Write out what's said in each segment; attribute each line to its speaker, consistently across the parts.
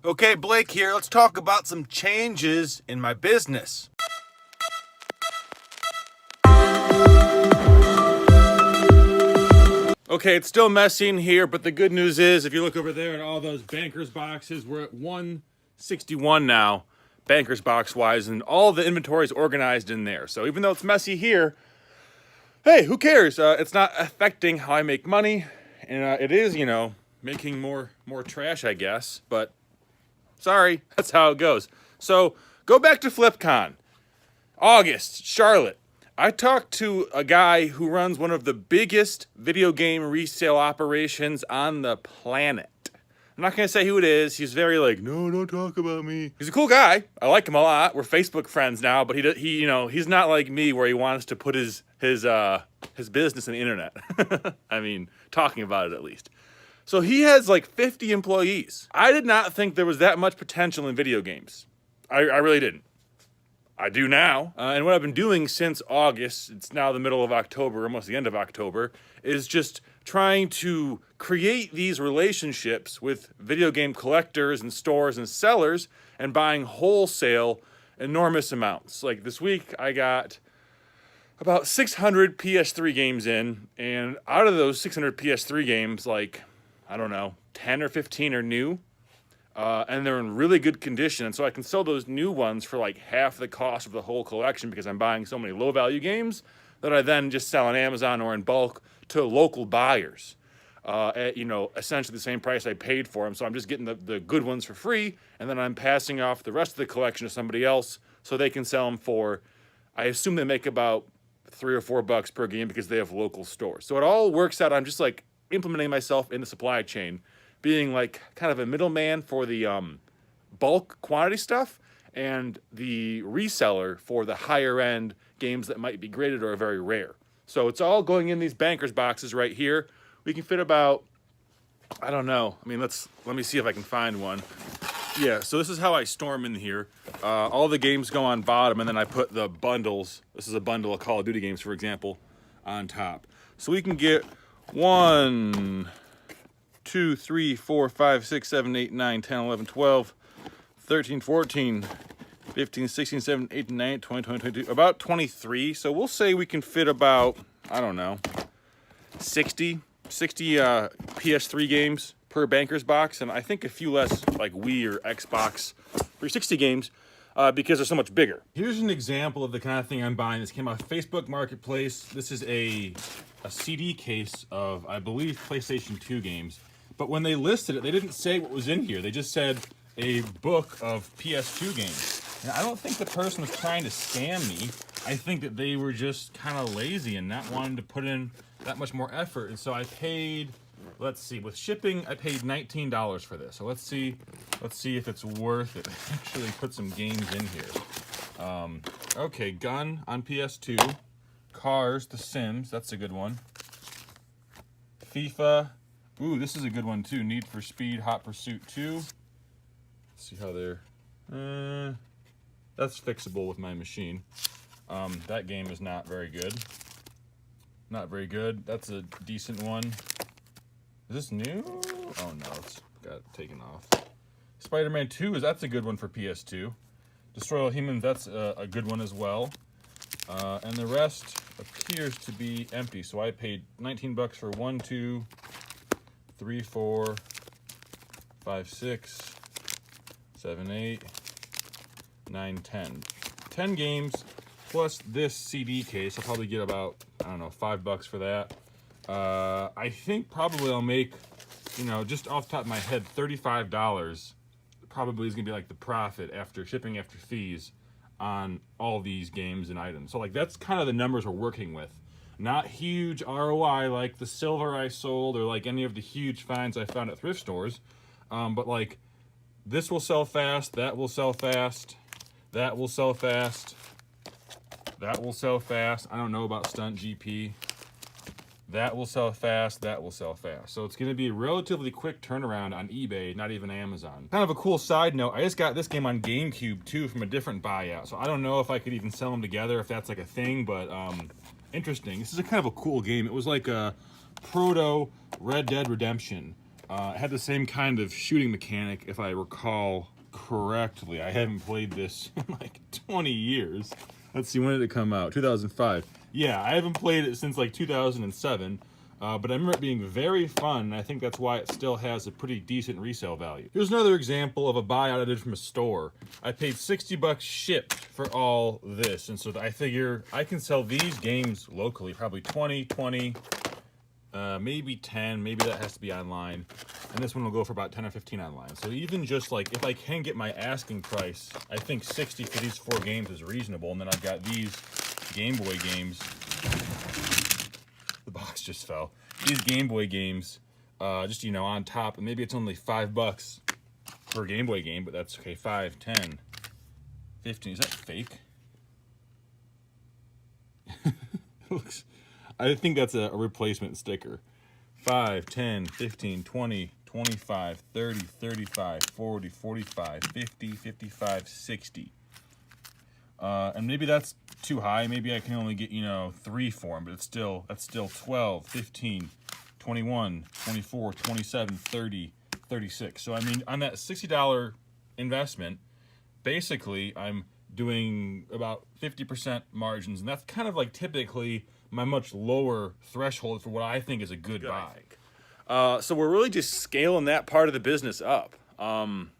Speaker 1: Okay, Blake here. Let's talk about some changes in my business. Okay, it's still messy in here, but the good news is if you look over there at all those bankers boxes, we're at 161 now, bankers box wise, and all the inventory is organized in there. So even though it's messy here, hey, who cares? It's not affecting how I make money, and it is, making more trash, I guess, but sorry, that's how it goes. So go back to FlipCon. August, Charlotte. I talked to a guy who runs one of the biggest video game resale operations on the planet. I'm not going to say who it is. He's very no, don't talk about me. He's a cool guy. I like him a lot. We're Facebook friends now, but he's not like me where he wants to put his business on the internet. I mean, talking about it at least. So he has 50 employees. I did not think there was that much potential in video games. I really didn't. I do now. And what I've been doing since August, it's now the middle of October, almost the end of October, is just trying to create these relationships with video game collectors and stores and sellers and buying wholesale enormous amounts. Like this week, I got about 600 PS3 games in, and out of those 600 PS3 games, 10 or 15 are new. And they're in really good condition, and so I can sell those new ones for half the cost of the whole collection because I'm buying so many low-value games that I then just sell on Amazon or in bulk to local buyers at essentially the same price I paid for them. So I'm just getting the good ones for free, and then I'm passing off the rest of the collection to somebody else so they can sell them for, I assume they make about $3 or $4 per game because they have local stores. So it all works out. I'm just implementing myself in the supply chain, being kind of a middleman for the bulk quantity stuff and the reseller for the higher end games that might be graded or are very rare. So it's all going in these bankers boxes right here. We can fit about, I don't know. I mean, let me see if I can find one. Yeah, so this is how I storm in here. All the games go on bottom, and then I put the bundles. This is a bundle of Call of Duty games, for example, on top. So we can get 1, 2, 3, 4, 5, 6, 7, 8, 9, 10, 11, 12, 13, 14, 15, 16, 17, 18, 19, 20, 20, 22, about 23. So we'll say we can fit about, I don't know, 60 PS3 games per banker's box, and I think a few less Wii or Xbox 360 games because they're so much bigger. Here's an example of the kind of thing I'm buying. This came off Facebook Marketplace. This is a CD case of, I believe, PlayStation 2 games. But when they listed it, they didn't say what was in here. They just said a book of PS2 games. And I don't think the person was trying to scam me. I think that they were just kind of lazy and not wanting to put in that much more effort. And so I paid, let's see, with shipping, I paid $19 for this. So let's see if it's worth it. Actually put some games in here. Okay, Gun on PS2. Cars, The Sims, that's a good one. FIFA. Ooh, this is a good one too. Need for Speed, Hot Pursuit 2. Let's see how they're... that's fixable with my machine. That game is not very good. Not very good. That's a decent one. Is this new? Oh no, it's got taken off. Spider-Man 2, that's a good one for PS2. Destroy All Humans, that's a good one as well. And the rest appears to be empty. So I paid $19 for 1, 2, 3, 4, 5, 6, 7, 8, 9, 10. 10 games plus this CD case. I'll probably get about, I don't know, $5 for that. I think probably I'll make, just off the top of my head, $35 probably is going to be the profit after shipping, after fees on all these games and items. So that's kind of the numbers we're working with. Not huge ROI like the silver I sold or any of the huge finds I found at thrift stores. But this will sell fast, that will sell fast, that will sell fast, that will sell fast. I don't know about Stunt GP. That will sell fast, that will sell fast. So it's going to be a relatively quick turnaround on eBay, not even Amazon. Kind of a cool side note, I just got this game on GameCube too from a different buyout. So I don't know if I could even sell them together, if that's a thing, but interesting. This is a kind of a cool game. It was like a proto Red Dead Redemption. It had the same kind of shooting mechanic, if I recall correctly. I haven't played this in like 20 years. Let's see, when did it come out? 2005. Yeah, I haven't played it since like 2007. But I remember it being very fun, and I think that's why it still has a pretty decent resale value. Here's another example of a buyout I did from a store. I paid $60 shipped for all this, and so I figure I can sell these games locally, probably 20, maybe 10, maybe that has to be online, and this one will go for about 10 or 15 online. So even just like, if I can get my asking price, I think 60 for these 4 games is reasonable, and then I've got these Game Boy games. The box just fell. These Game Boy games, just, you know, on top, and maybe it's only $5 for a Game Boy game, but that's okay. 5, 10, 15. Is that fake? Looks, I think that's a replacement sticker. 5, 10, 15, 20, 25, 30, 35, 40, 45, 50, 55, 60. And maybe that's too high. Maybe I can only get, you know, 3 for them, but that's still 12, 15, 21, 24, 27, 30, 36. So I mean, on that $60 investment, basically I'm doing about 50% margins, and that's kind of like typically my much lower threshold for what I think is a good buy. So we're really just scaling that part of the business up. I'm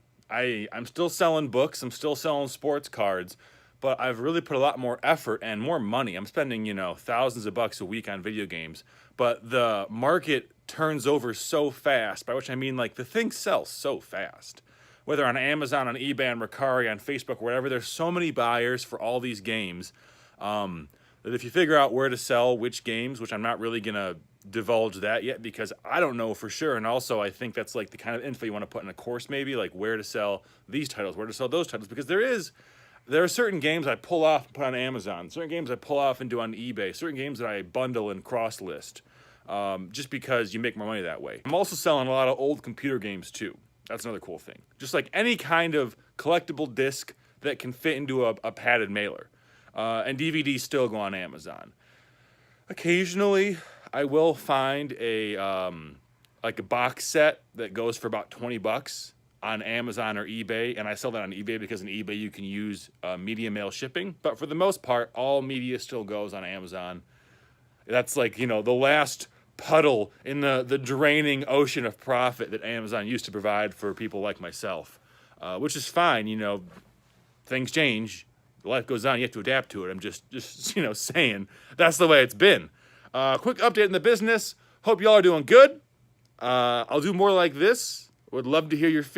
Speaker 1: still selling books, I'm still selling sports cards, but I've really put a lot more effort and more money. I'm spending, you know, thousands of bucks a week on video games, but the market turns over so fast, by which I mean like the thing sells so fast. Whether on Amazon, on eBay, on Mercari, on Facebook, wherever, there's so many buyers for all these games that if you figure out where to sell which games, which I'm not really going to divulge that yet because I don't know for sure, and also I think that's like the kind of info you want to put in a course maybe, like where to sell these titles, where to sell those titles, because there are certain games I pull off and put on Amazon, certain games I pull off and do on eBay, certain games that I bundle and cross-list, just because you make more money that way. I'm also selling a lot of old computer games too. That's another cool thing. Just like any kind of collectible disc that can fit into a padded mailer. And DVDs still go on Amazon. Occasionally, I will find like a box set that goes for about $20 on Amazon or eBay, and I sell that on eBay because on eBay you can use media mail shipping. But for the most part, all media still goes on Amazon. That's like, you know, the last puddle in the draining ocean of profit that Amazon used to provide for people like myself, which is fine. You know, things change, life goes on, you have to adapt to it. I'm just you know, saying that's the way it's been. Quick update in the business. Hope y'all are doing good. I'll do more like this. Would love to hear your feedback.